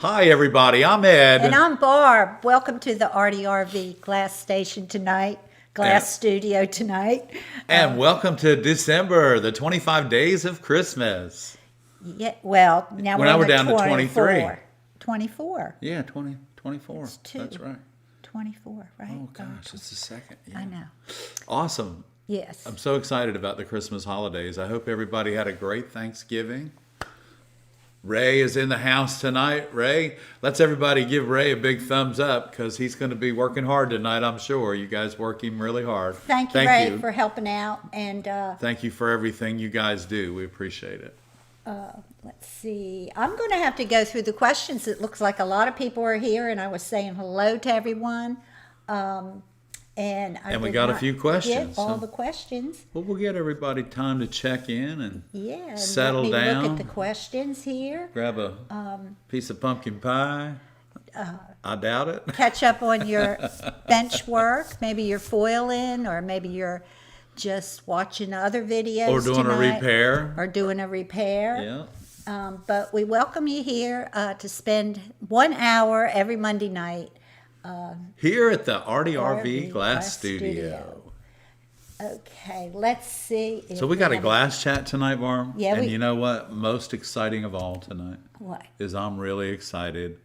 Hi, everybody. I'm Ed. And I'm Barb. Welcome to the ARTyRV Glass Station tonight, Glass Studio tonight. And welcome to December, the 25 days of Christmas. Yeah, well, now Well, now we're we're down to 23. 24. Yeah, 24. It's two. That's right. 24, right? Oh, gosh, it's the second. Yeah. I know. Awesome. Yes. I'm so excited about the Christmas holidays. I hope everybody had a great Thanksgiving. Ray is in the house tonight. Ray, let's everybody give Ray a big thumbs up because he's going to be working hard tonight, I'm sure. You guys work him really hard. Thank you, Ray, for helping out. And thank you for everything you guys do. We appreciate it. let's see. I'm going to have to go through the questions. It looks like a lot of people are here, and I was saying hello to everyone. And we got a few questions. Get all the questions. Well, we'll get everybody time to check in and settle let me down. Look at the questions here. Grab a piece of pumpkin pie. I doubt it. Catch up on your bench work. Maybe you're foiling, or maybe you're just watching other videos. Or doing a repair. Or doing a repair. Yeah. But we welcome you here to spend 1 hour every Monday night. Here at the ARTyRV Glass Studio. Okay, let's see. So we got a glass chat tonight, Barb. Yeah. And you know what? Most exciting of all tonight What? is I'm really excited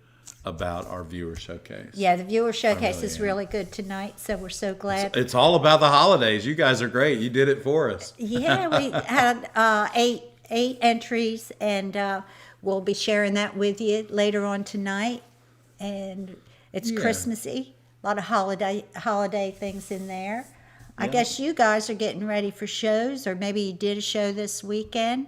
about our viewer showcase. Yeah, the viewer showcase really is am. really good tonight, so we're so glad. It's all about the holidays. You guys are great. You did it for us. Yeah, we had eight entries, and we'll be sharing that with you later on tonight. And it's Christmassy, a lot of holiday things in there. I guess you guys are getting ready for shows, or maybe you did a show this weekend.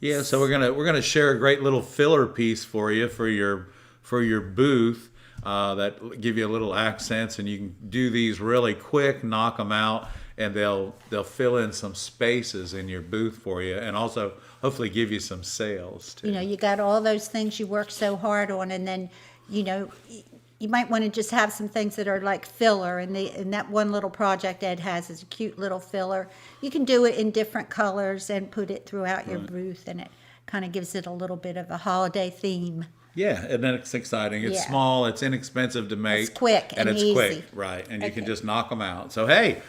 Yeah, so we're gonna share a great little filler piece for you for your booth that give you a little accents, and you can do these really quick, knock them out, and they'll fill in some spaces in your booth for you, and also hopefully give you some sales too. You know, you got all those things you work so hard on, and then you might want to just have some things that are like filler, and that one little project Ed has is a cute little filler. You can do it in different colors and put it throughout your booth, and it kind of gives it a little bit of a holiday theme. Yeah, and then it's exciting. It's small, it's inexpensive to make. It's quick and it's easy. Quick, right? And you can just knock them out. So hey,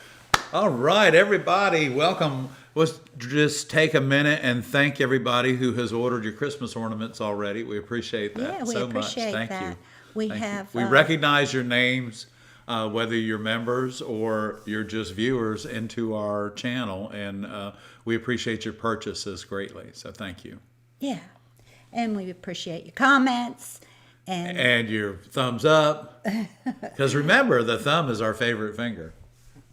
all right, everybody, welcome. Let's just take a minute and thank everybody who has ordered your Christmas ornaments already. We appreciate that Yeah, we so appreciate much. Thank that. you. We Thank you. have. We recognize your names, whether you're members or you're just viewers into our channel, and we appreciate your purchases greatly. So thank you. Yeah, and we appreciate your comments And your thumbs up, because remember, the thumb is our favorite finger.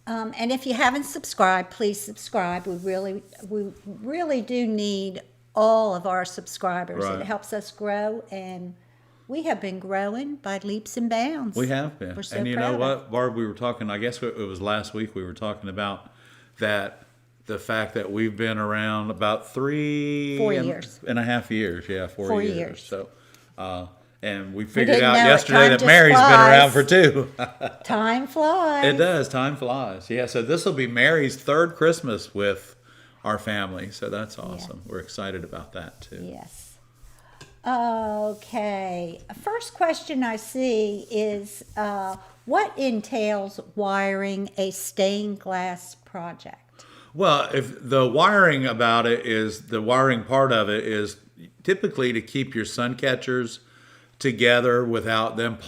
And if you haven't subscribed, please subscribe. We really do need all of our subscribers. Right. It helps us grow, and we have been growing by leaps and bounds. We have been. We're so and you proud know of what, Barb, we were talking, I guess it was last week, we were talking about that, the fact that we've been around about 4 years. and a half years. Yeah, 4 years. 4 years. So, and we figured didn't out know it. yesterday Time that just Mary's been flies. around for 2. Time flies. It does. Time flies. Yeah, so this will be Mary's 3rd Christmas with our family. So that's awesome. We're excited about that too. Yes. Okay. First question I see is, what entails wiring a stained glass project? Well, if the wiring about it is, the wiring part of it is typically to keep your Suncatchers together without them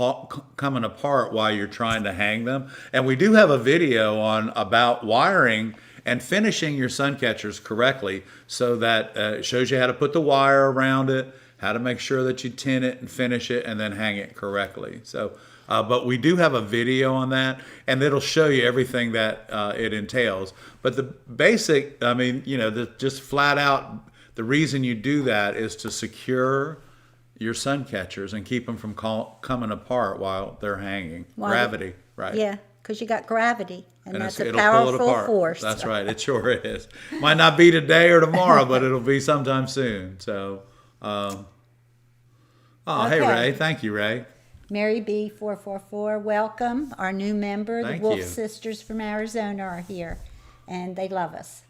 coming apart while you're trying to hang them. And we do have a video on about wiring and finishing your Suncatchers correctly, so that it shows you how to put the wire around it, how to make sure that you tin it and finish it and then hang it correctly. So, but we do have a video on that, and it'll show you everything that it entails. But the basic, I mean, just flat out, the reason you do that is to secure your Suncatchers and keep them from coming apart while they're hanging. Gravity, right? Yeah, because you got gravity, and that's a it'll pull it powerful apart. force. That's right. It sure is. Might not be today or tomorrow, but it'll be sometime soon. So, Hey, Ray. Thank you, Ray. Mary B 444, welcome. Our new member, Thank the Wolf you. Sisters from Arizona, are here, and they love us.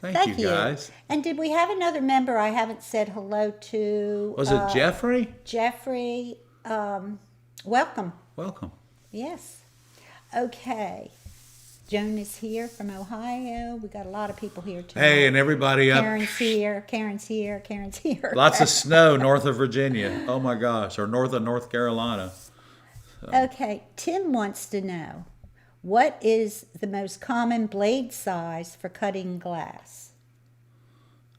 Thank you, guys. And did we have another member I haven't said hello to? Was it Jeffrey? Jeffrey. welcome. Welcome. Yes. Okay. Joan is here from Ohio. We got a lot of people here tonight. Hey, and everybody up. Karen's here. Karen's here. Karen's here. Lots of snow north of Virginia. Oh my gosh, or north of North Carolina. Okay. Tim wants to know, what is the most common blade size for cutting glass?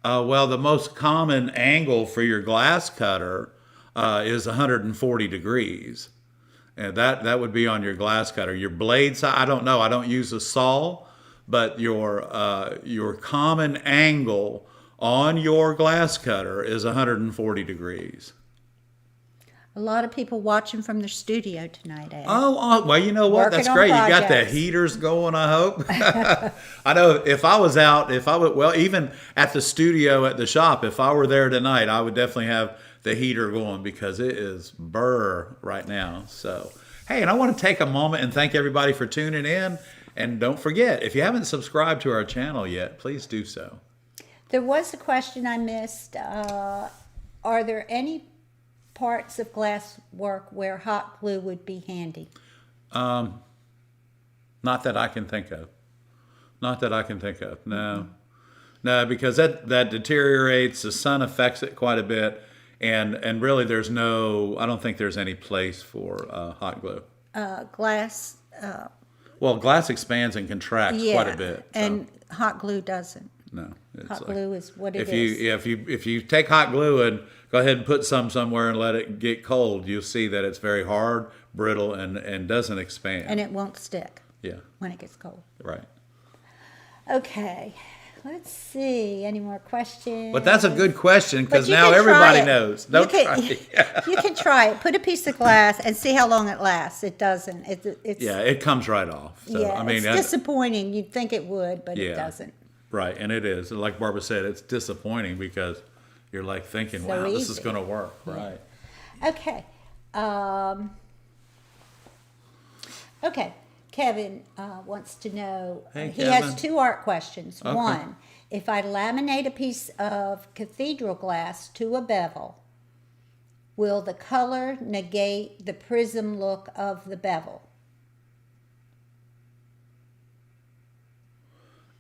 Well, the most common angle for your glass cutter is 140 degrees. And that would be on your glass cutter. Your blade size, I don't know. I don't use a saw, but your common angle on your glass cutter is 140 degrees. A lot of people watching from their studio tonight, Ed. Oh, well, you know what? Working That's on great. You got the projects. heaters going, I hope. I know if I was out, well, even at the studio at the shop, if I were there tonight, I would definitely have the heater going because it is burr right now. So, hey, and I want to take a moment and thank everybody for tuning in. And don't forget, if you haven't subscribed to our channel yet, please do so. There was a question I missed. Are there any parts of glass work where hot glue would be handy? Not that I can think of. Not that I can think of. No. No, because that deteriorates. The sun affects it quite a bit. And really I don't think there's any place for hot glue. Glass, Well, glass expands and contracts yeah, quite a bit. So, and hot glue doesn't. no. It's Hot like, glue is what it if is. if you take hot glue and go ahead and put some somewhere and let it get cold, you'll see that it's very hard, brittle, and doesn't expand. And it won't stick Yeah, when it gets cold. right. Okay, let's see. Any more questions? But that's a good question But because you now can try everybody it. knows. You Don't can, try it. you can try it. Put a piece of glass and see how long it lasts. It doesn't. It's Yeah, it comes right off. So, yeah, I mean, it's disappointing. You'd think it would, but it Yeah. doesn't. right, and it is. Like Barbara said, it's disappointing because you're like thinking, So wow, this is easy. going to work. Right. Okay. Okay. Kevin wants to know. Hey, he Kevin. has two art questions. Okay. One, if I laminate a piece of cathedral glass to a bevel, will the color negate the prism look of the bevel?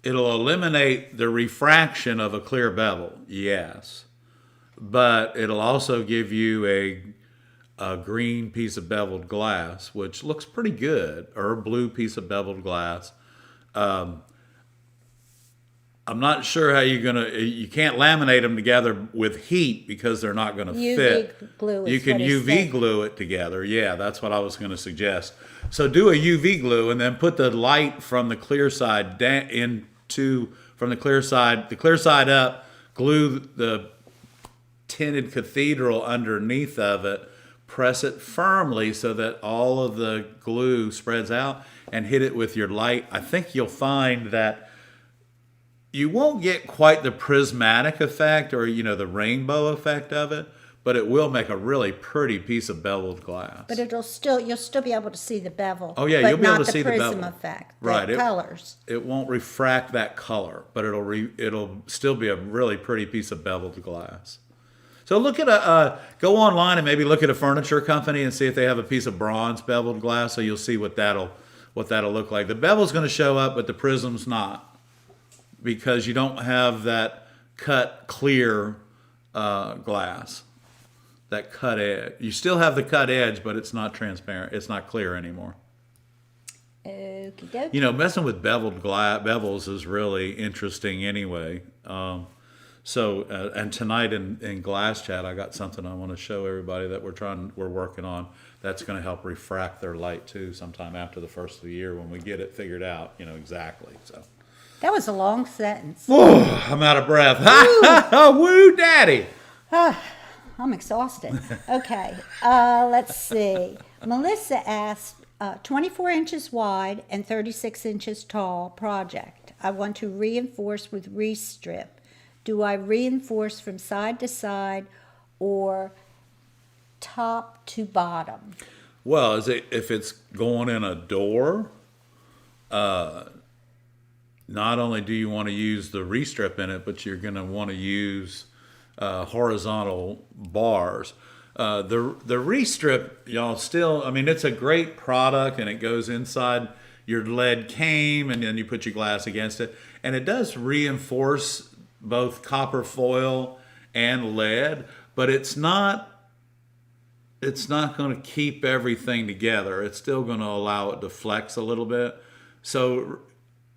It'll eliminate the refraction of a clear bevel, yes. But it'll also give you a green piece of beveled glass, which looks pretty good, or a blue piece of beveled glass. I'm not sure how you can't laminate them together with heat because they're not going to UV fit. glue is You can what it UV said. glue it together. Yeah, that's what I was going to suggest. So do a UV glue and then put the light from the clear side from the clear side up, glue the tinted cathedral underneath of it, press it firmly so that all of the glue spreads out, and hit it with your light. I think you'll find that you won't get quite the prismatic effect or the rainbow effect of it, but it will make a really pretty piece of beveled glass. But you'll still be able to see the bevel. Oh, yeah, but you'll be able not to see the prism bevel. effect. Right, The colors. It won't refract that color, but it'll still be a really pretty piece of beveled glass. So look at go online and maybe look at a furniture company and see if they have a piece of bronze beveled glass, so you'll see what that'll look like. The bevel's going to show up, but the prism's not, because you don't have that cut clear glass, that cut edge. You still have the cut edge, but it's not transparent. It's not clear anymore. Okie dokie. Messing with bevels is really interesting anyway. And tonight in Glass Chat, I got something I want to show everybody that we're working on. That's going to help refract their light too, sometime after the first of the year when we get it figured out, exactly. So. That was a long sentence. I'm out of breath. Woo, daddy. I'm exhausted. Okay, let's see. Melissa asked, 24 inches wide and 36 inches tall project. I want to reinforce with re-strip. Do I reinforce from side to side or top to bottom? Well, if it's going in a door, not only do you want to use the re-strip in it, but you're going to want to use horizontal bars. The restrip, y'all, still, I mean, it's a great product, and it goes inside your lead cane, and then you put your glass against it, and it does reinforce both copper foil and lead, but it's not going to keep everything together. It's still going to allow it to flex a little bit. So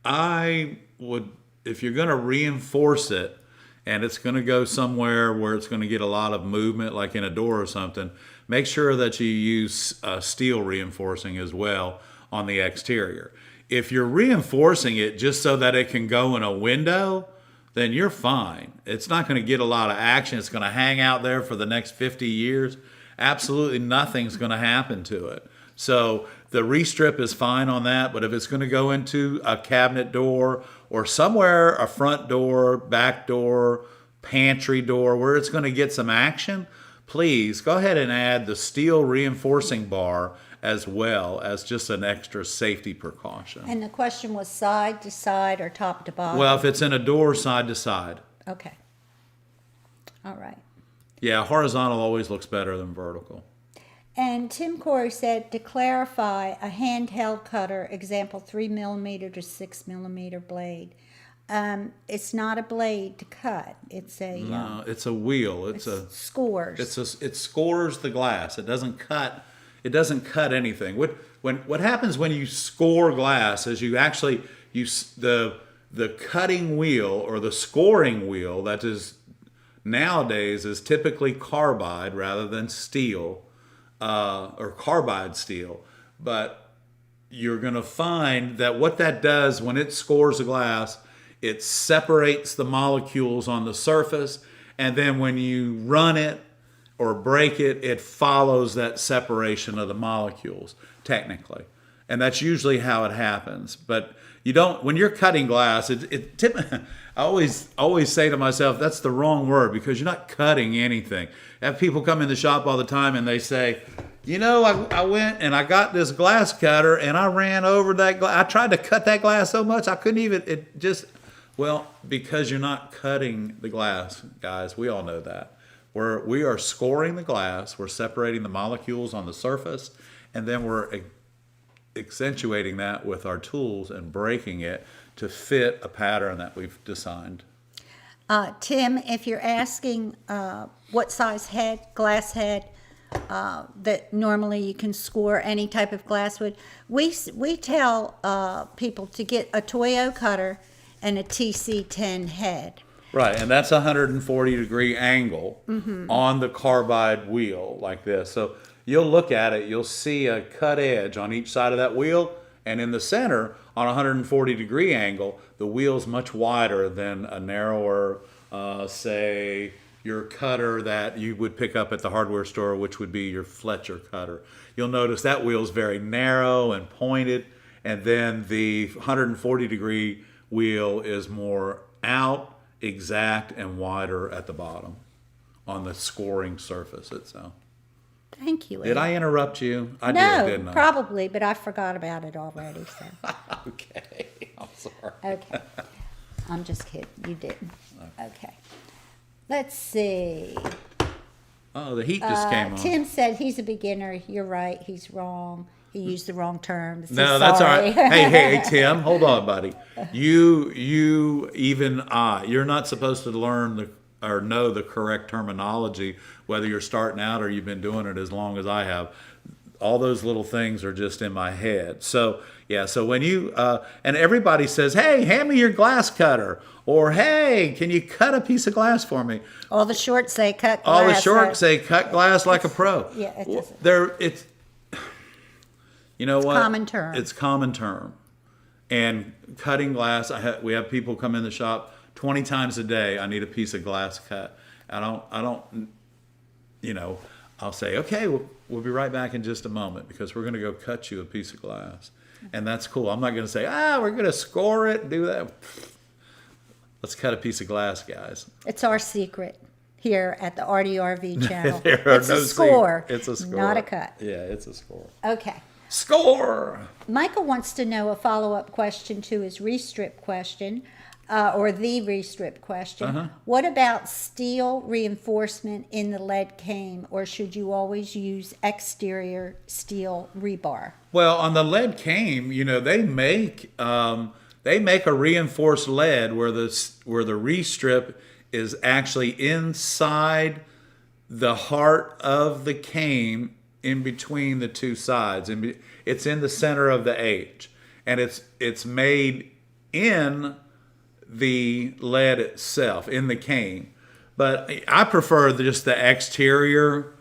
I would, if you're going to reinforce it, and it's going to go somewhere where it's going to get a lot of movement, like in a door or something, make sure that you use steel reinforcing as well on the exterior. If you're reinforcing it just so that it can go in a window, then you're fine. It's not going to get a lot of action. It's going to hang out there for the next 50 years. Absolutely nothing's going to happen to it. So the restrip is fine on that, but if it's going to go into a cabinet door or somewhere, a front door, back door, pantry door, where it's going to get some action, please go ahead and add the steel reinforcing bar as well as just an extra safety precaution. And the question was side to side or top to bottom? Well, if it's in a door, side to side. Okay. All right. Yeah, horizontal always looks better than vertical. And Tim Corey said, to clarify, a handheld cutter, example 3mm to 6mm blade. It's not a blade to cut. It's a No, it's a wheel. It's a scores. It scores the glass. It doesn't cut. It doesn't cut anything. What happens when you score glass is you actually the cutting wheel or the scoring wheel that is nowadays is typically carbide rather than steel. Or carbide steel, but you're going to find that what that does when it scores a glass, it separates the molecules on the surface, and then when you run it or break it, it follows that separation of the molecules, technically. And that's usually how it happens. But you don't, when you're cutting glass, I always say to myself, that's the wrong word, because you're not cutting anything. I have people come in the shop all the time and they say, you know, I went and I got this glass cutter and I ran over that glass. I tried to cut that glass so much I couldn't even, well, because you're not cutting the glass, guys. We all know that. We are scoring the glass, we're separating the molecules on the surface, and then we're accentuating that with our tools and breaking it to fit a pattern that we've designed. Tim, if you're asking what size glass head that normally you can score any type of glass with, we tell people to get a Toyo cutter and a TC10 head. Right, and that's a 140-degree angle on the carbide wheel like this. So you'll look at it, you'll see a cut edge on each side of that wheel, and in the center, on a 140-degree angle, the wheel's much wider than a narrower, say, your cutter that you would pick up at the hardware store, which would be your Fletcher cutter. You'll notice that wheel's very narrow and pointed, and then the 140-degree wheel is more out, exact, and wider at the bottom on the scoring surface itself. Thank you, Ed. Did I interrupt you? I no, did, didn't I? Probably, but I forgot about it already. So. Okay, I'm sorry. Okay. I'm just kidding. You didn't. Okay. Let's see. Oh, the heat just came on. Tim said he's a beginner. You're right. He's wrong. He used the wrong term. So No, that's all sorry. right. Hey, Tim, hold on, buddy. You're not supposed to learn or know the correct terminology, whether you're starting out or you've been doing it as long as I have. All those little things are just in my head. So, yeah, so when you, and everybody says, hey, hand me your glass cutter, or hey, can you cut a piece of glass for me? All the shorts say cut glass. All the shorts say cut glass like a pro. Yeah, it doesn't. You know what? Common term. It's common term. And cutting glass, we have people come in the shop 20 times a day. I need a piece of glass cut. I don't, I'll say, okay, we'll be right back in just a moment because we're going to go cut you a piece of glass. And that's cool. I'm not going to say, we're going to score it and do that. Let's cut a piece of glass, guys. It's our secret here at the ARTyRV channel. It's a score. It's a score. Not a cut. Yeah, it's a score. Okay. Score! Michael wants to know a follow-up question to his restrip question. or the restrip question. Uh-huh. What about steel reinforcement in the lead cane, or should you always use exterior steel rebar? Well, on the lead cane, they make a reinforced lead where the restrip is actually inside the heart of the cane, in between the two sides, and it's in the center of the H, and it's made in the lead itself, in the cane. But I prefer just the exterior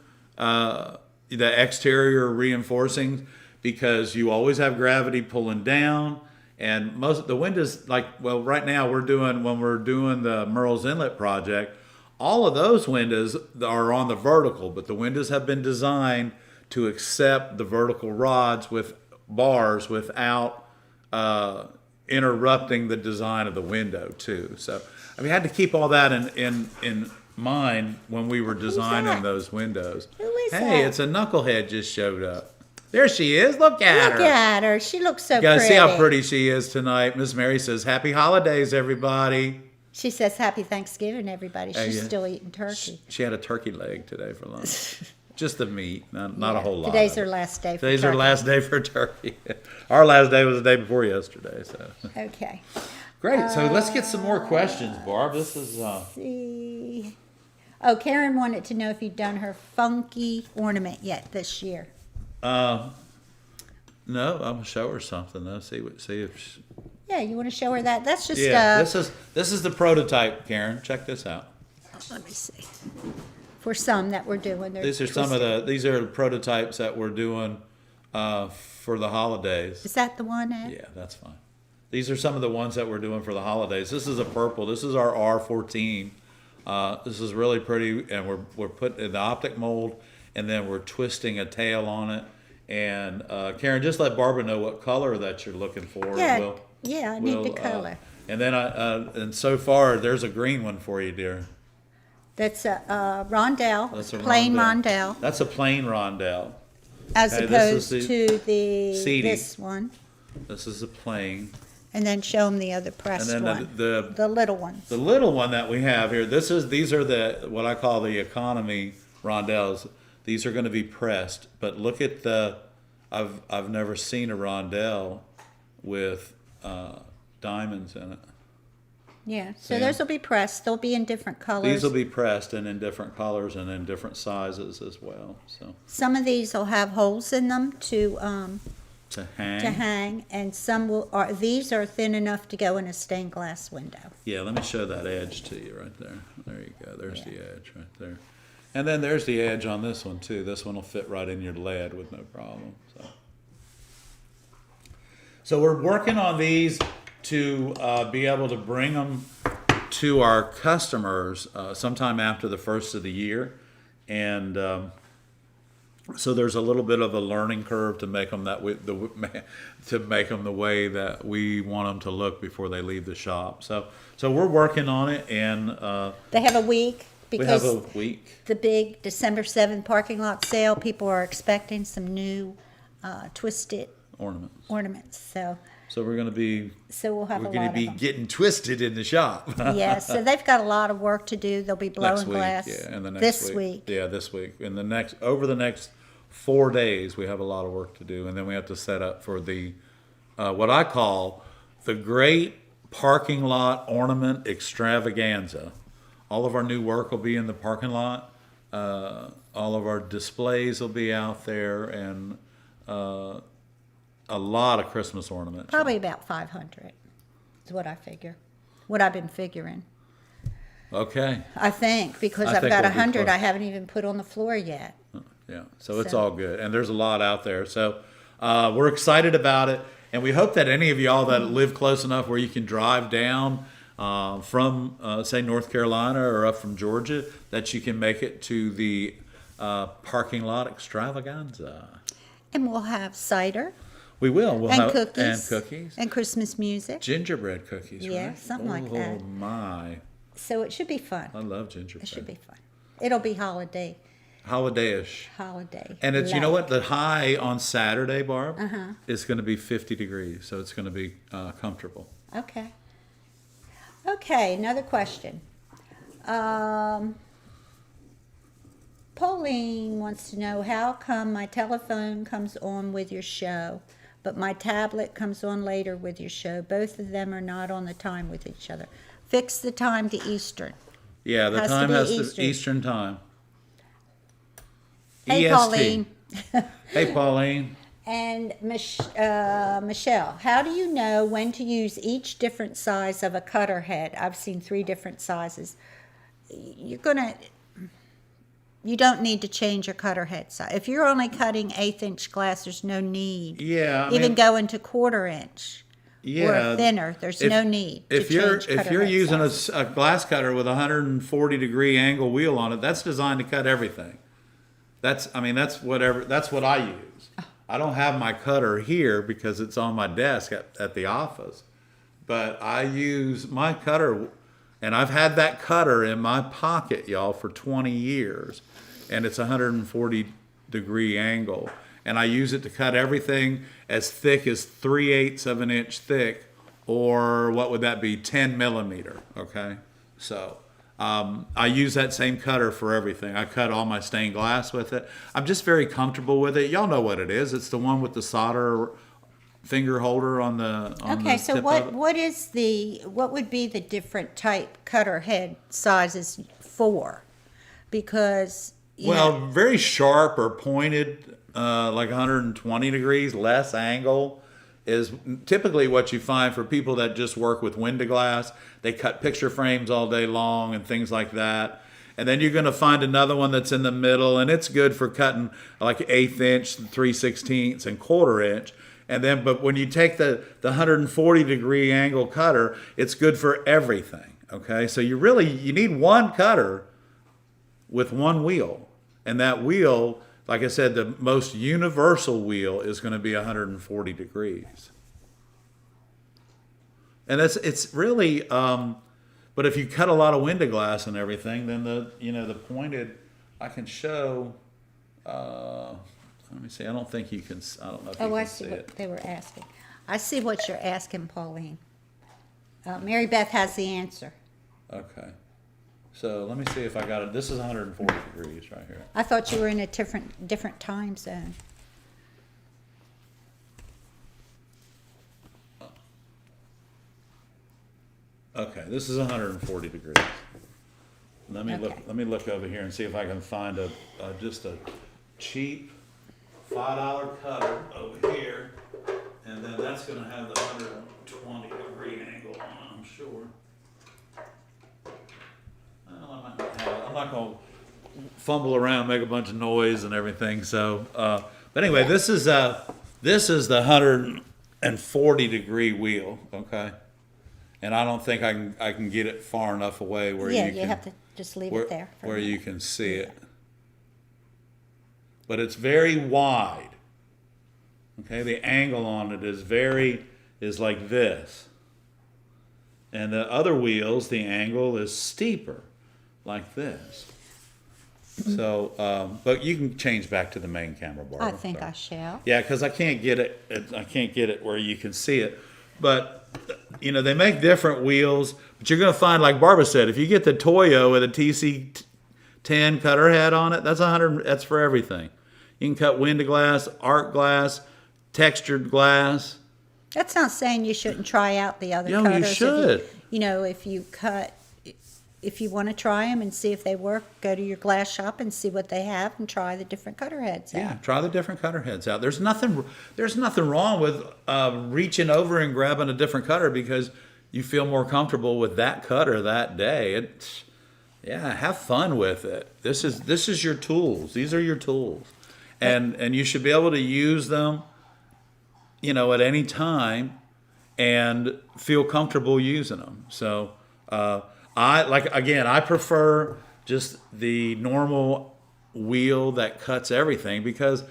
reinforcing, because you always have gravity pulling down, and most of the windows, right now when we're doing the Merle's Inlet project, all of those windows are on the vertical, but the windows have been designed to accept the vertical rods with bars without interrupting the design of the window too. So we had to keep all that in mind when we were designing those windows. Who is Hey, that? it's a knucklehead just showed up. There she is. Look at her. Look at her. She looks so You gotta pretty. see how pretty she is tonight. Miss Mary says, "Happy holidays, everybody." She says, "Happy Thanksgiving, everybody." She's yeah. still eating turkey. She had a turkey leg today for lunch. Just the meat, not a whole lot. Today's of her it. last day for Today's turkey. her last day for turkey. Our last day was the day before yesterday. So Okay. great. So let's get some more questions, Barb. This is See. Oh, Karen wanted to know if you'd done her funky ornament yet this year. no. I'm gonna show her something though. See if. Yeah, you want to show her that? That's just This is the prototype, Karen. Check this out. let me see. For some that we're doing. These are these are prototypes that we're doing for the holidays. Is that the one, Ed? Yeah, that's fine. These are some of the ones that we're doing for the holidays. This is a purple. This is our R14. This is really pretty, and we're putting in the optic mold, and then we're twisting a tail on it. And Karen, just let Barbara know what color that you're looking for. Yeah, I need the color. And then and so far there's a green one for you, dear. That's a rondelle. That's a plain rondelle. That's a plain rondelle. As Okay, opposed this is to the seedy. this one. This is a plain. And then show them the other pressed And then one. the little ones. The little one that we have here, these are the what I call the economy rondelles. These are going to be pressed, but look at I've never seen a rondelle with diamonds in it. Yeah, so Yeah. those will be pressed. They'll be in different colors. These will be pressed and in different colors and in different sizes as well. So Some of these will have holes in them to hang. hang, and some these are thin enough to go in a stained glass window. Yeah, let me show that edge to you right there. There you go. There's the edge right there. And then there's the edge on this one too. This one will fit right in your lead with no problem. So we're working on these to be able to bring them to our customers sometime after the first of the year. And so there's a little bit of a learning curve to make them the way that we want them to look before they leave the shop. So we're working on it, and They have a week we have because a week. the big December 7th parking lot sale, people are expecting some new twisted ornaments. So we're going to be We'll have a lot of them. getting twisted in the shop. Yeah, so they've got a lot of work to do. They'll be blowing Next week, glass yeah, and the next this week. week. Yeah, this week. And over the next 4 days, we have a lot of work to do, and then we have to set up for the what I call the Great Parking Lot Ornament Extravaganza. All of our new work will be in the parking lot. All of our displays will be out there, and a lot of Christmas ornaments. Probably about 500 is what I figure. What I've been figuring. Okay. I think, because I I've think got we'll be 100 close. I haven't even put on the floor yet. Yeah, so it's all good, and there's a lot out there. So we're excited about it, and we hope that any of y'all that live close enough where you can drive down from, say, North Carolina or up from Georgia, that you can make it to the parking lot extravaganza. And we'll have cider We will. We'll and have cookies. and cookies, And Christmas music. gingerbread cookies. Yeah, right? something like that. Oh my! So it should be fun. I love gingerbread. It should be fun. It'll be holiday. Holiday-ish. And And you know what? The high on Saturday, Barb, Uh-huh. is going to be 50 degrees, so it's going to be comfortable. Okay. Okay, another question. Pauline wants to know, how come my telephone comes on with your show, but my tablet comes on later with your show? Both of them are not on the time with each other. Fix the time to Eastern. Yeah, the Has to time be has Eastern. to Eastern time. Hey, EST. Pauline. Hey, Pauline. And Michelle, how do you know when to use each different size of a cutter head? I've seen 3 different sizes. You don't need to change your cutter head size. If you're only cutting 1/8" glass, there's no need. Yeah, I Even mean, going to 1/4" yeah, or thinner, there's no need to change if cutter you're head using size. a glass cutter with a 140-degree angle wheel on it, that's designed to cut everything. That's what I use. I don't have my cutter here because it's on my desk at the office, but I use my cutter, and I've had that cutter in my pocket, y'all, for 20 years, and it's a 140-degree angle, and I use it to cut everything as thick as 3/8 of an inch thick, or what would that be, 10 millimeter, okay? So I use that same cutter for everything. I cut all my stained glass with it. I'm just very comfortable with it. Y'all know what it is. It's the one with the solder finger holder on the Okay, so tip of it. what would be the different type cutter head sizes for? Because Well, very sharp or pointed, like 120 degrees, less angle, is typically what you find for people that just work with window glass. They cut picture frames all day long and things like that. And then you're going to find another one that's in the middle, and it's good for cutting like 1/8 inch, 3/16, and 1/4 inch. And then, but when you take the 140-degree angle cutter, it's good for everything. Okay, so you need one cutter with one wheel, and that wheel, like I said, the most universal wheel is going to be 140 degrees. And it's really, but if you cut a lot of window glass and everything, then the pointed, I can show. Let me see. I don't think you can. I don't know if you I can see see what it. they were asking. I see what you're asking, Pauline. Mary Beth has the answer. Okay. So let me see if I got it. This is 140 degrees right here. I thought you were in a different time zone. Okay, this is 140 degrees. Let me look. Okay. Let me look over here and see if I can find just a cheap $5 cutter over here, and then that's going to have the 120-degree angle on it, I'm sure. Well, I'm not going to fumble around, make a bunch of noise and everything. So, but anyway, this is the 140-degree wheel. Okay. And I don't think I can get it far enough away where Yeah, you can, you have to just leave it there. for where a you minute. can see it. But it's very wide. Okay, the angle on it is like this. And the other wheels, the angle is steeper, like this. So, but you can change back to the main camera, Barbara. I think Sorry. I shall. Yeah, because I can't get it where you can see it. But they make different wheels. But you're going to find, like Barbara said, if you get the Toyo with a TC10 cutter head on it, that's 100. That's for everything. You can cut window glass, art glass, textured glass. That's not saying you shouldn't try out the other Yeah, cutters. you should. If you want to try them and see if they work, go to your glass shop and see what they have and try the different cutter heads out. Yeah, try the different cutter heads out. There's nothing wrong with reaching over and grabbing a different cutter because you feel more comfortable with that cutter that day. Have fun with it. This is your tools. These are your tools, and you should be able to use them, at any time, and feel comfortable using them. So. I prefer just the normal wheel that cuts everything because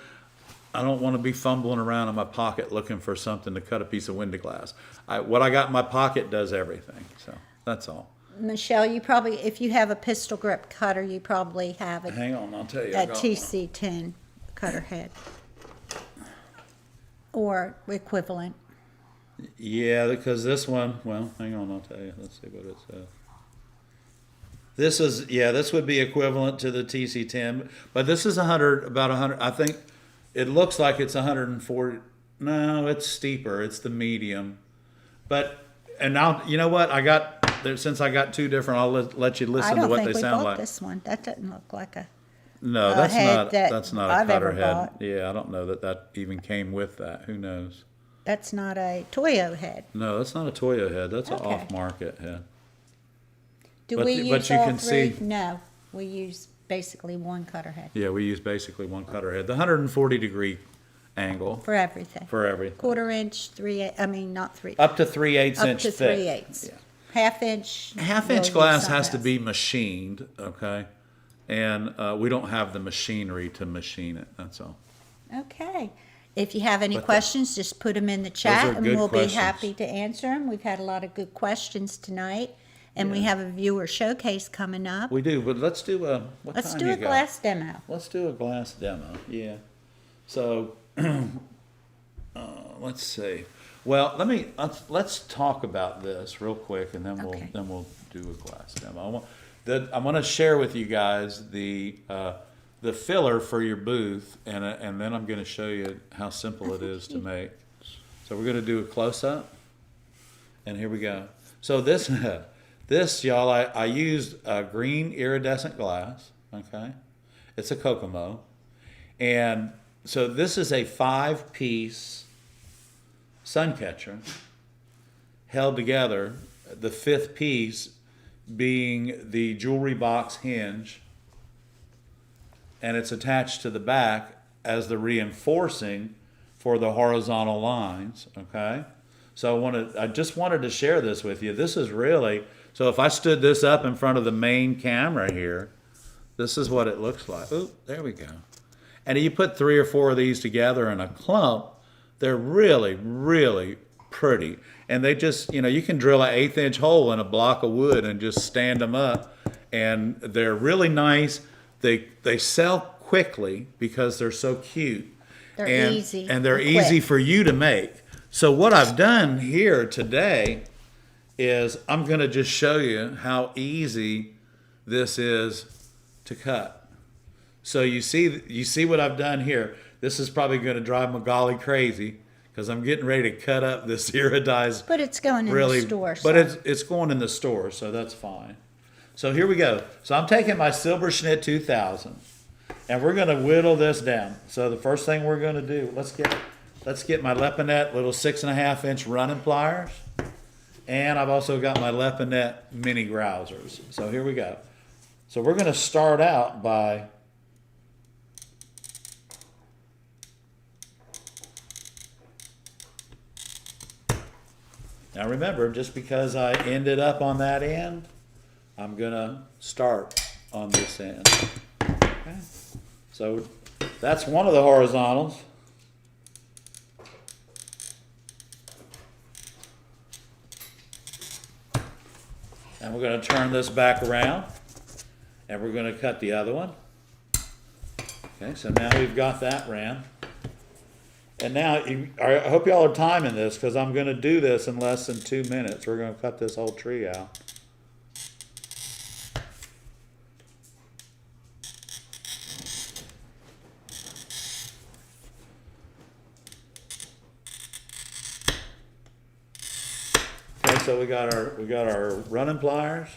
I don't want to be fumbling around in my pocket looking for something to cut a piece of window glass. What I got in my pocket does everything. So that's all. Michelle, if you have a pistol grip cutter, you probably have a Hang on, I'll tell you. TC10 cutter head or equivalent. Yeah, because this one, well, hang on, I'll tell you. Let's see what it says. This is, yeah, this would be equivalent to the TC10, but this is 100, about 100. I think it looks like it's 140. No, it's steeper. It's the medium. But, and now, you know what? Since I got two different, I'll let you listen to what they sound like. I don't think we bought this one. That doesn't look like a No, head that's not a I've cutter ever head. bought. Yeah, I don't know that even came with that. Who knows? That's not a Toyo head. No, that's not a Toyo head. That's an Okay. off-market head. Do But we you- use but you all can three? see- No, we use basically one cutter head Yeah, we use basically one cutter head. The 140-degree angle for everything. for everything. 1/4 inch, not three. Up to 3/8 Up inch to thick. 3/8. Yeah. Half-inch. Half-inch glass has to be machined, okay? And we don't have the machinery to machine it, that's all. Okay. If you have any But questions, just put them in the are chat and good we'll questions. be happy to answer them. We've had a lot of good questions tonight. And we have a viewer showcase coming up. We do, but let's do a, what Let's time do you a got? glass demo. Let's do a glass demo, yeah. So, let's see. Well, let's talk about this real quick, and then Okay. we'll do a glass demo. I want to share with you guys the filler for your booth, and then I'm going to show you how simple it is to make. So we're going to do a close up, and here we go. So this this y'all, I used green iridescent glass. Okay, it's a Kokomo, and so this is a 5-piece Suncatcher held together, the 5th piece being the jewelry box hinge, and it's attached to the back as the reinforcing for the horizontal lines, okay? So I just wanted to share this with you. This is really, so if I stood this up in front of the main camera here, this is what it looks like. Oop, there we go. And you put 3 or 4 of these together in a clump, they're really, really pretty. And they just, you can drill an 1/8 inch hole in a block of wood and just stand them up. And they're really nice. They sell quickly because they're so cute. They're easy And they're and easy quick. for you to make. So what I've done here today is I'm going to just show you how easy this is to cut. So you see what I've done here. This is probably going to drive Magali crazy because I'm getting ready to cut up this iridized. But it's going in really, the store. But so- it's going in the store, so that's fine. So here we go. So I'm taking my Silver Schnitt 2000, and we're going to whittle this down. So the first thing we're going to do, let's get my Lepinette little 6.5 inch running pliers, and I've also got my Lepinette mini grousers. So here we go. So we're going to start out by now remember, just because I ended up on that end, I'm gonna start on this end. Okay. So that's one of the horizontals. And we're gonna turn this back around, and we're gonna cut the other one. Okay, so now we've got that ran. And now, I hope y'all are timing this because I'm going to do this in less than 2 minutes. We're going to cut this whole tree out. Okay, so we got our running pliers.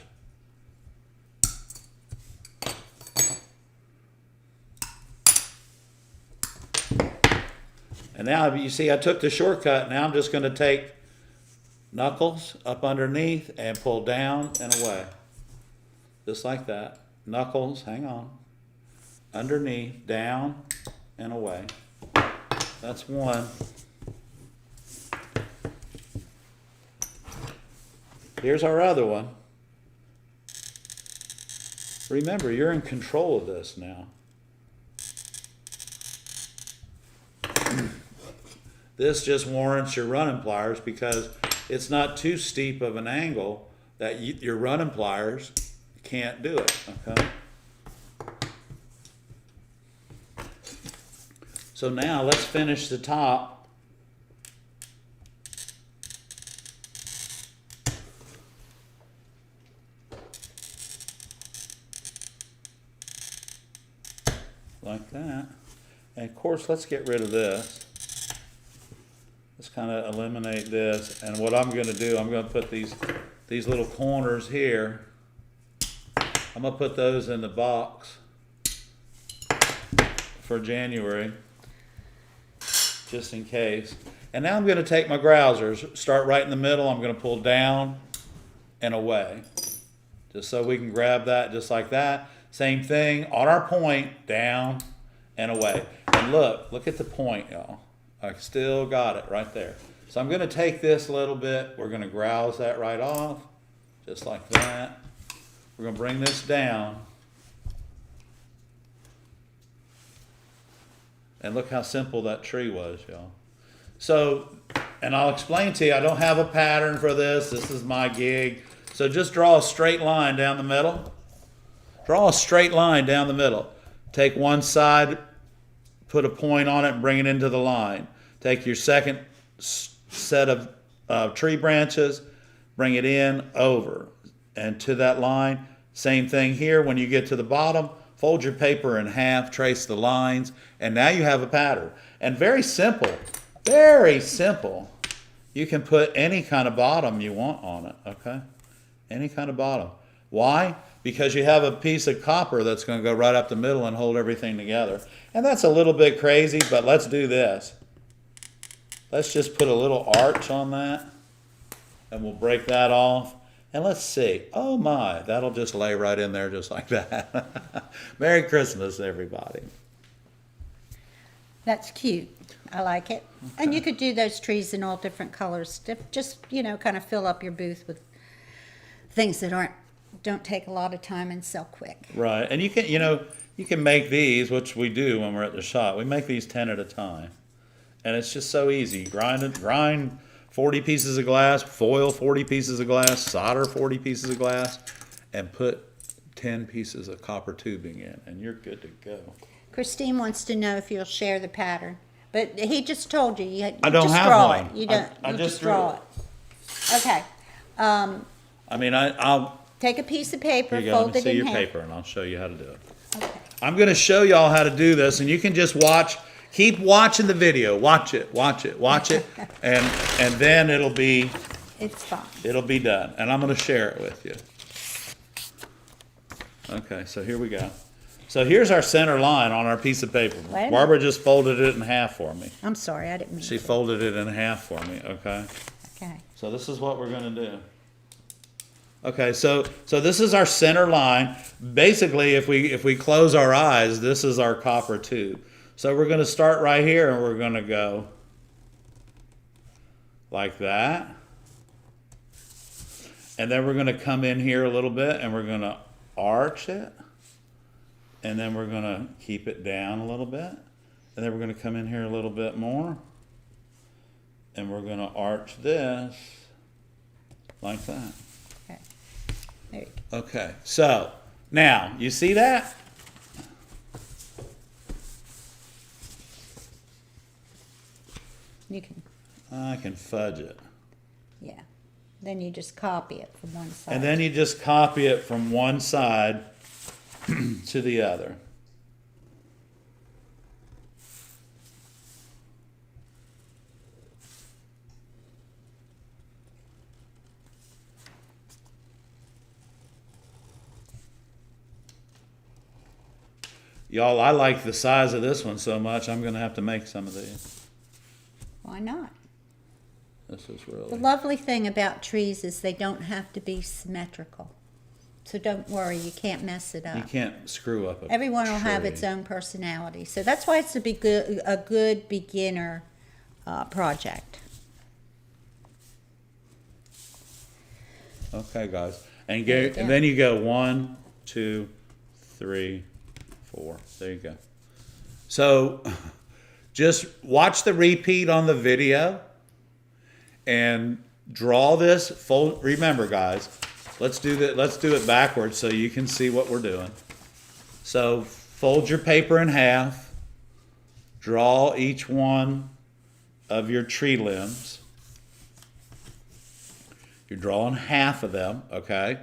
And now you see I took the shortcut. Now I'm just going to take knuckles up underneath and pull down and away. Just like that. Knuckles, hang on. Underneath, down, and away. That's one. Here's our other one. Remember, you're in control of this now. This just warrants your running pliers because it's not too steep of an angle that your running pliers can't do it, okay? So now let's finish the top. like that. And of course, let's get rid of this. Let's kind of eliminate this. And what I'm going to do, I'm going to put these little corners here. I'm going to put those in the box for January, just in case. And now I'm going to take my grousers, start right in the middle. I'm going to pull down and away, just so we can grab that just like that. Same thing on our point, down and away. And look at the point, y'all. I still got it right there. So I'm going to take this little bit. We're going to grouse that right off, just like that. We're going to bring this down. And look how simple that tree was, y'all. So, and I'll explain to you, I don't have a pattern for this. This is my gig. So just draw a straight line down the middle. Draw a straight line down the middle. Take one side, put a point on it, and bring it into the line. Take your second set of tree branches, bring it in, over, and to that line. Same thing here. When you get to the bottom, fold your paper in half, trace the lines, and now you have a pattern. And very simple, very simple. You can put any kind of bottom you want on it, okay? Any kind of bottom. Why? Because you have a piece of copper that's going to go right up the middle and hold everything together. And that's a little bit crazy, but let's do this. Let's just put a little arch on that, and we'll break that off. And let's see. Oh my, that'll just lay right in there just like that. Merry Christmas, everybody. That's cute. I like it. Okay. And you could do those trees in all different colors. Just, kind of fill up your booth with things that don't take a lot of time and sell quick. Right. And you can make these, which we do when we're at the shop. We make these 10 at a time. And it's just so easy. Grind 40 pieces of glass, foil 40 pieces of glass, solder 40 pieces of glass, and put 10 pieces of copper tubing in, and you're good to go. Christine wants to know if you'll share the pattern. But he just told you, I don't just have draw one. it. You don't. I you just draw it. Okay. I'll take a piece of paper, here you go. fold Let me it see in your half. paper, and I'll show you how to do it. Okay. I'm going to show y'all how to do this, and you can just watch. Keep watching the video. Watch it, and then it'll be. It's fine. It'll be done, and I'm going to share it with you. Okay, so here we go. So here's our center line on our piece of paper. Barbara just folded it in half for me. I'm sorry, I didn't mean She to. folded it in half for me, okay? Okay. So this is what we're going to do. Okay, so this is our center line. Basically, if we close our eyes, this is our copper tube. So we're going to start right here, and we're going to go like that. And then we're going to come in here a little bit, and we're going to arch it. And then we're going to keep it down a little bit. And then we're going to come in here a little bit more. And we're going to arch this like that. Okay. There you go. Okay, so now, you see that? You can, I can fudge it. yeah. Then you just copy it from one side. And then you just copy it from one side to the other. Y'all, I like the size of this one so much, I'm going to have to make some of these. Why not? This is The really... lovely thing about trees is they don't have to be symmetrical. So don't worry, you can't mess it up. You can't screw up a Everyone will have tree. its own personality. So that's why it's a good beginner project. Okay, guys. And then you go 1, 2, 3, 4. There you go. So just watch the repeat on the video and draw this. Remember, guys, let's do it backwards so you can see what we're doing. So fold your paper in half. Draw each one of your tree limbs. You're drawing half of them, okay?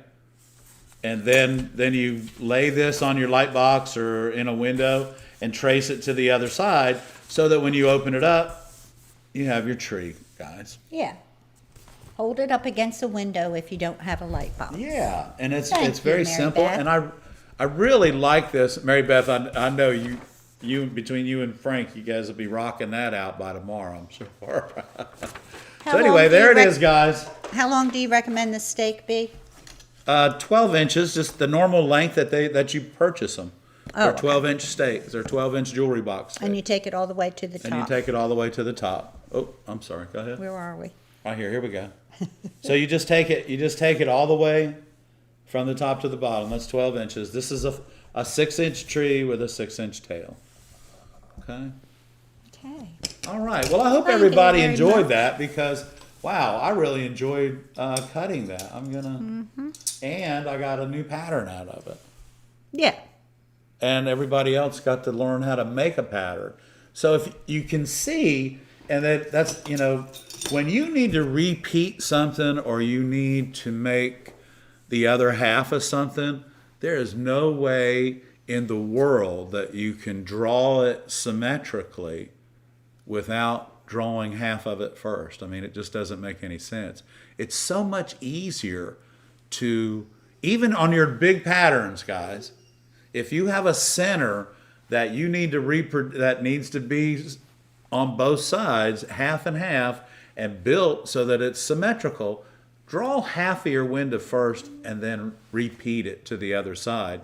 And then you lay this on your light box or in a window, and trace it to the other side so that when you open it up, you have your tree, guys. Yeah. Hold it up against a window if you don't have a light box. Yeah, and it's Thank very you, Mary simple, Beth. and I really like this, Mary Beth. I know you between you and Frank, you guys will be rocking that out by tomorrow, I'm sure. How So anyway, long do there you it is, guys. How long do you recommend the steak be? 12 inches, just the normal length that you purchase them. Oh, They're okay. 12-inch steaks. They're 12-inch jewelry box steaks. And you take it all the way to the top. And you take it all the way to the top. Oh, I'm sorry. Go ahead. Where are we? Right here. Here we go. So you just take it. You just take it all the way from the top to the bottom. That's 12 inches. This is a 6-inch tree with a 6-inch tail. Okay. Okay. All right. Well, I hope Thank you everybody very enjoyed much. that because wow, I really enjoyed cutting that. I'm gonna, and I got a new pattern out of it. Yeah. And everybody else got to learn how to make a pattern. So if you can see, and that's, you know, when you need to repeat something or you need to make the other half of something, there is no way in the world that you can draw it symmetrically without drawing half of it first. I mean, it just doesn't make any sense. It's so much easier to, even on your big patterns, guys, if you have a center that you need to that needs to be on both sides, half and half, and built so that it's symmetrical, draw half of your window first and then repeat it to the other side.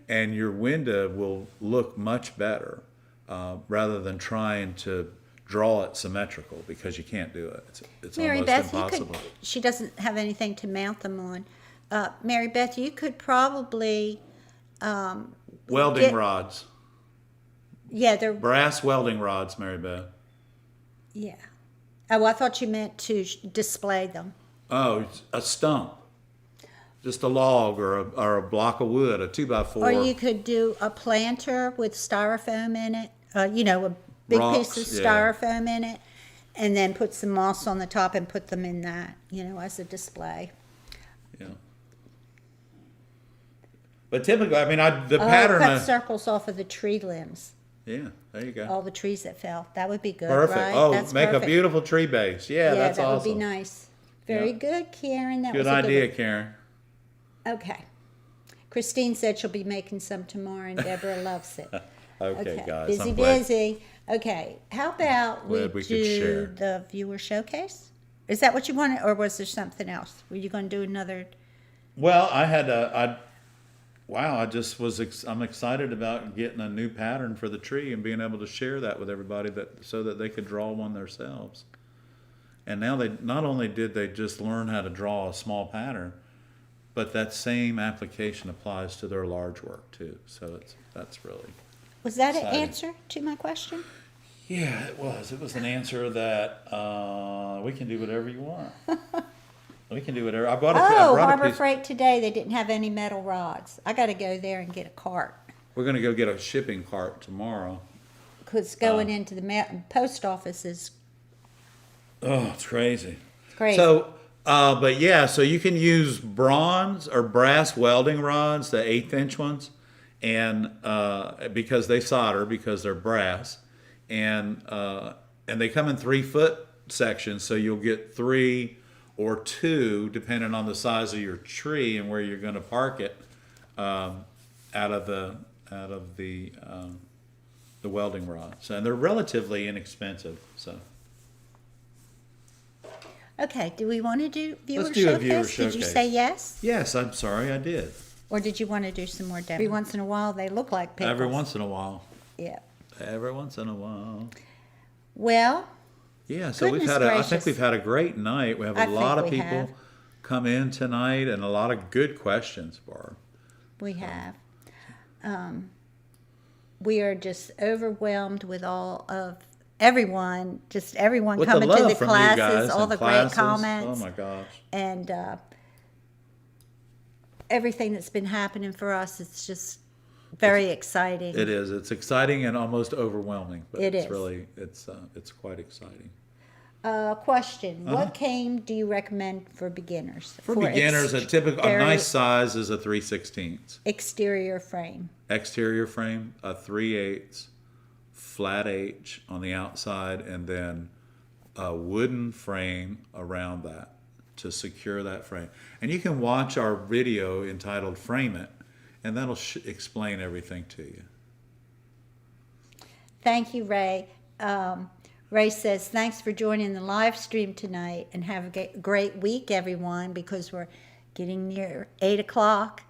And your window will look much better rather than trying to draw it symmetrical because you can't do it. It's Mary almost Beth, impossible. she doesn't have anything to mount them on. Mary Beth, you could probably, Welding get- rods. yeah, they're, Brass welding rods, Mary Beth. yeah. Oh, I thought you meant to display them. Oh, a stump. Just a log or a block of wood, a 2x4. Or you could do a planter with styrofoam in it, you know, a big Rocks, piece of yeah. styrofoam in it, and then put some moss on the top and put them in that, you know, as a display. Yeah. But typically, I mean, the pattern. Cut circles off of the tree limbs, Yeah, there you go. all the trees that fell. That would be good, Perfect. right? Oh, That's make perfect. a beautiful tree base. Yeah, that's that awesome. would be nice. Very Yeah. good, Karen. That Good was a idea, good Karen. one. Okay. Christine said she'll be making some tomorrow, and Deborah loves it. Okay, guys. Busy, I'm glad. busy. Okay, how about Glad we could share. do the viewer showcase? Is that what you wanted, or was there something else? Were you going to do another? Well, wow, I just I'm excited about getting a new pattern for the tree and being able to share that with everybody so that they could draw one themselves. And now not only did they just learn how to draw a small pattern, but that same application applies to their large work too. So that's really. Was that an Exciting. answer to my question? Yeah, it was. It was an answer that we can do whatever you want. We can do whatever. I brought a Harbor piece. Freight today, they didn't have any metal rods. I got to go there and get a cart. We're going to go get a shipping cart tomorrow. Because going into the post office is Oh, it's crazy. crazy. So, but yeah, so you can use bronze or brass welding rods, the 1/8-inch ones, and because they solder because they're brass, and they come in 3-foot sections, so you'll get 3 or 2 depending on the size of your tree and where you're going to park it out of the welding rods, and they're relatively inexpensive. So. Okay, do we want to do viewer Let's do a showcase? viewer Did you showcase. say yes? Yes, I'm sorry, I did. Or did you want to do some more demo? Every once in a while, they look like pickles. Every once in a while. Yeah. Every once in a while. Well, Yeah, so Goodness I think gracious. we've had a great night. We have I a lot of think we people have. come in tonight and a lot of good questions, Barb. we have. We are just overwhelmed with all of everyone, just everyone With coming the to love the from classes, you guys all and the classes. great comments. Oh my gosh. And everything that's been happening for us, it's just very exciting. It is. It's exciting and almost overwhelming, but It it's is. really it's quite exciting. Question: What cane do you recommend for beginners? For beginners, a very nice size is a 3/16. exterior frame. Exterior frame, a 3/8. flat H on the outside, and then a wooden frame around that to secure that frame. And you can watch our video entitled Frame It, and that'll explain everything to you. Thank you, Ray. Ray says, thanks for joining the live stream tonight, and have a great week, everyone, because we're getting near 8 o'clock,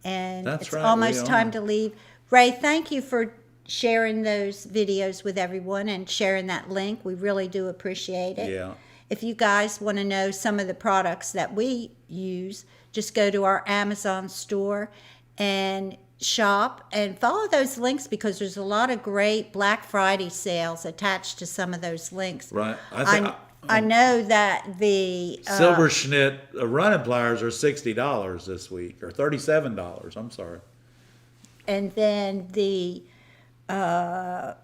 and it's almost time to leave. Ray, thank you for sharing those videos with everyone and sharing that link. We really do appreciate it. Yeah. If you guys want to know some of the products that we use, just go to our Amazon store and shop and follow those links, because there's a lot of great Black Friday sales attached to some of those links. Right. I know that the Silver Schnitt running pliers are $60 this week, or $37. I'm sorry. And then the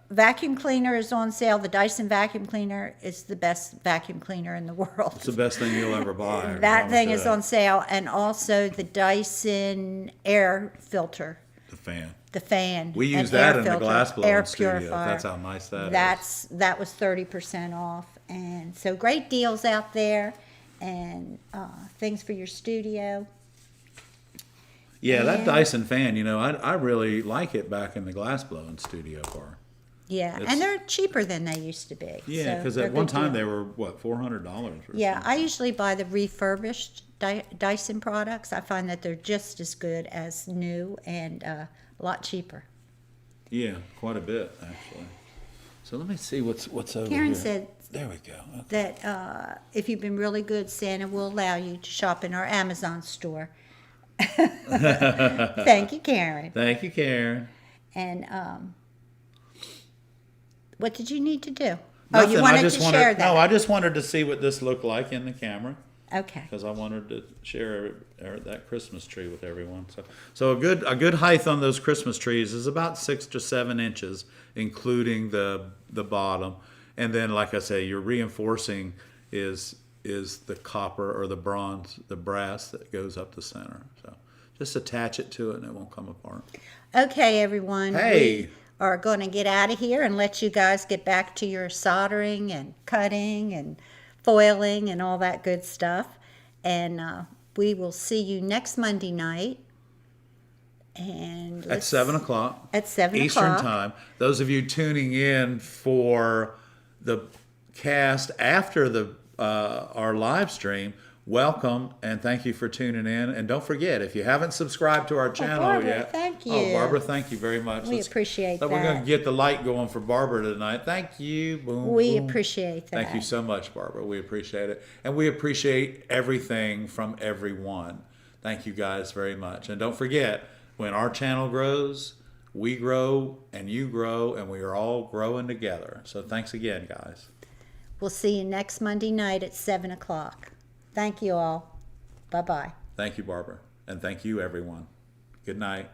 vacuum cleaner is on sale. The Dyson vacuum cleaner is the best vacuum cleaner in the world. It's the best thing you'll ever buy. That thing is on sale. And also the Dyson air filter. The fan. The fan. We use that in the glass blowing studio. That's how nice that is. That was 30% off. And so great deals out there, and things for your studio. Yeah, that Dyson fan, I really like it back in the glass blowing studio bar. Yeah, and they're cheaper than they used to be. Yeah, because at one time they were, $400 or Yeah, something. I usually buy the refurbished Dyson products. I find that they're just as good as new, and a lot cheaper. Yeah, quite a bit, actually. So let me see what's over Karen here. said there we go. Okay. that if you've been really good, Santa will allow you to shop in our Amazon store. Thank you, Karen. Thank you, Karen. And what did you need to do? Nothing. You wanted to share that. No, I just wanted to see what this looked like in the camera. Okay. Because I wanted to share that Christmas tree with everyone. So a good height on those Christmas trees is about 6 to 7 inches, including the bottom. And then, like I say, your reinforcing is the copper or the bronze, the brass that goes up the center. So just attach it to it and it won't come apart. Okay, everyone. Hey. We are going to get out of here and let you guys get back to your soldering and cutting and foiling and all that good stuff. And we will see you next Monday night. And at 7 o'clock. At 7 Eastern o'clock. time. Those of you tuning in for the cast after our live stream, welcome and thank you for tuning in. And don't forget, if you haven't subscribed to our channel Barbara, yet, thank you. Oh, Barbara, thank you very much. We appreciate that. We're going to get the light going for Barbara tonight. Thank you. Boom, We boom. appreciate that. Thank you so much, Barbara. We appreciate it, and we appreciate everything from everyone. Thank you guys very much. And don't forget, when our channel grows, we grow, and you grow, and we are all growing together. So thanks again, guys. We'll see you next Monday night at 7 o'clock. Thank you all. Bye-bye. Thank you, Barbara. And thank you, everyone. Good night.